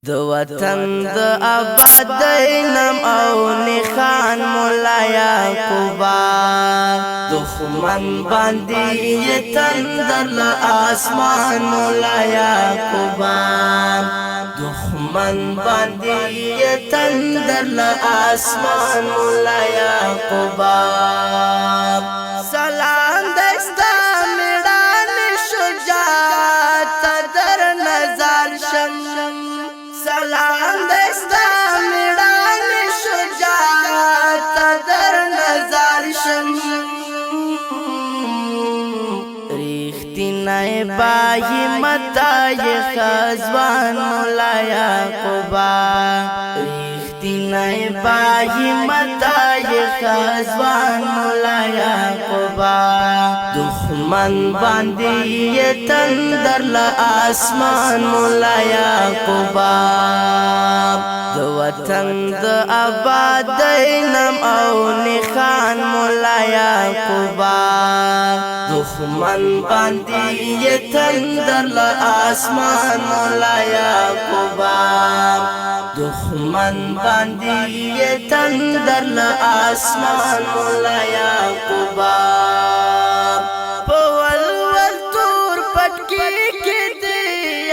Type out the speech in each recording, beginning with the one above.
د وطن د آبادینم او نخان مولا یعقوبا دښمن باندې یې تندر له اسمان مولا یعقوبا دښمن باندې یې تندر له اسمان مولا یعقوبا سلام دستا میړانې شجاعت در نظر شم سلام دستا میړانې شجاعت در نظر شم ریښتینی با همت یې خزوان مولا یعقوبا ریښتینی با همت یې خزوان مولا یعقوبا دښمن باندې یې تندر له اسمان مولا یعقوبا د وطن د آبادینم او نخان مولا یعقوبا دښمن باندې یې تندر له اسمان مولا یعقوبا دښمن باندې یې تندر له اسمان مولا یعقوبا په ولول تور پټکي کې دې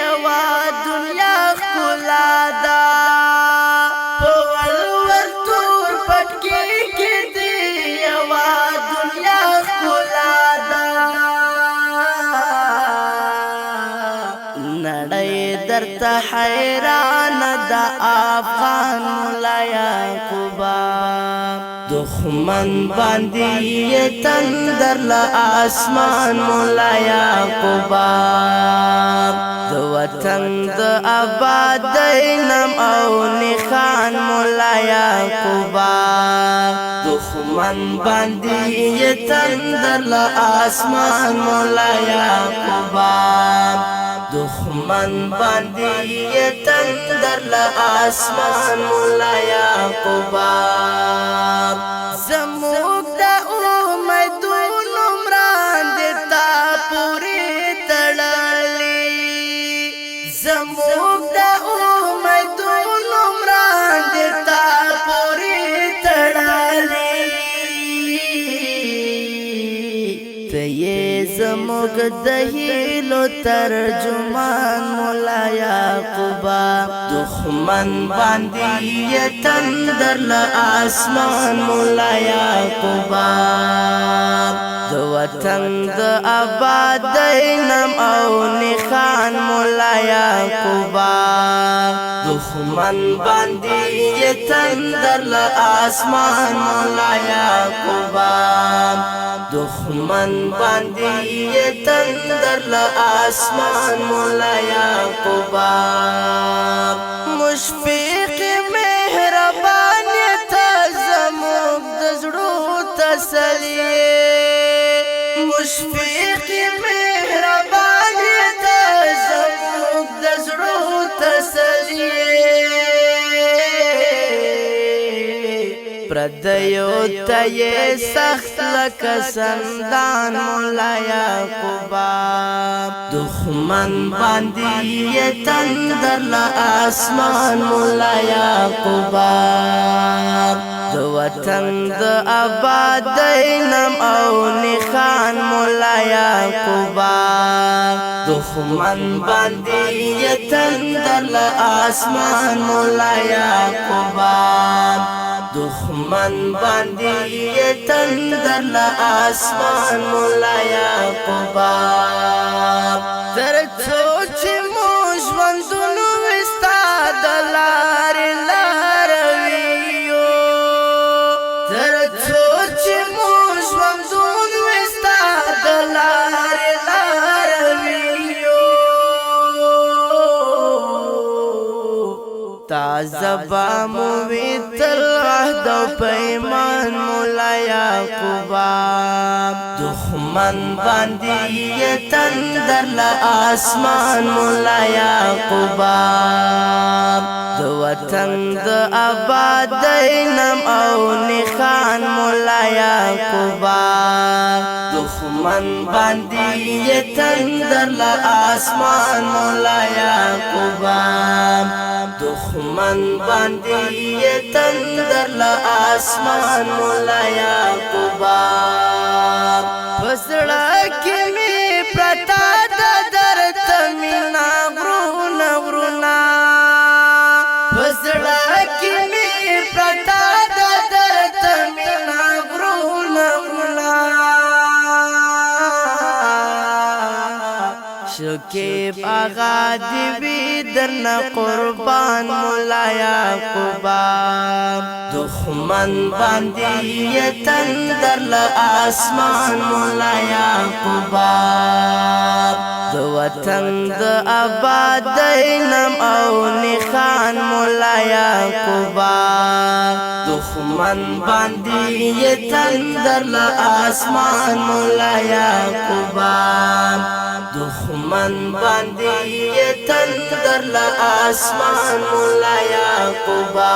یوه دنیا ښکلا ده په ولول تور پټکي کې دې یوه دنیا ښکلا ده نړۍ درته حیران ده افغان مولا یعقوبا دښمن باندې یې تندر له اسمان مولا یعقوبا د وطن د آبادینم او نخان مولا یعقوبا دښمن باندې یې تندر له اسمان مولا یعقوبا دښمن باندې یې تندر له اسمان مولا یعقوبا زموږ د امیدونو مراندې تا پورې تړلې زموږ د امیدونو مراندې تا پورې تړلې ته یې زموږ د هیلو ترجمان مولا یعقوبا دښمن باندې یې تندر له اسمان مولا یعقوبا د وطن د آبادینم او نخان مولا یعقوبا دښمن باندې یې تندر له اسمان مولا یعقوبا دښمن باندې یې تندر له اسمان مولا یعقوبا مشفق مهربان ته زموږ د زړه تسلی مشفق مهربان ته زموږ د زړه تسلی پردیو ته یې سخت لکه سندان مولا یعقوبا دښمن باندې یې تندر له اسمان مولا یعقوبا د وطن د آبادینم او نخان مولا یعقوبا دښمن باندې یې تندر له اسمان مولا یعقوبا دښمن باندې یې تندر له اسمان مولا یعقوبا تر څو چې مو ژوندون وي ستا د لارې لارویو تر څو چې مو ژوندون وي ستا د لارې لارویو تازه به مو وي تل عهد او پیمان مولا یعقوبا دښمن باندې یې تندر له اسمان مولا یعقوبا د وطن د آبادینم او نخان مولا یعقوبا دښمن باندې یې تندر له اسمان مولا یعقوبا دخمن باندې تندر لا اسمان مولا یعقوبا پسړه کې می پرتا د درد مینا غرونا غرونا پسړه کې می پرتا د درد مینا غرونا غرونا شکیب آغا دیوی درنا قربان مولا یعقوبا دخمن باندی تندر لآسمان مولا یعقوبا دو وطن د آباد دینم او نخان مولا یعقوبا دخمن باندی تندر لآسمان مولا یعقوبا دخمن باندې تندر لا اسمان مولا یعقوبا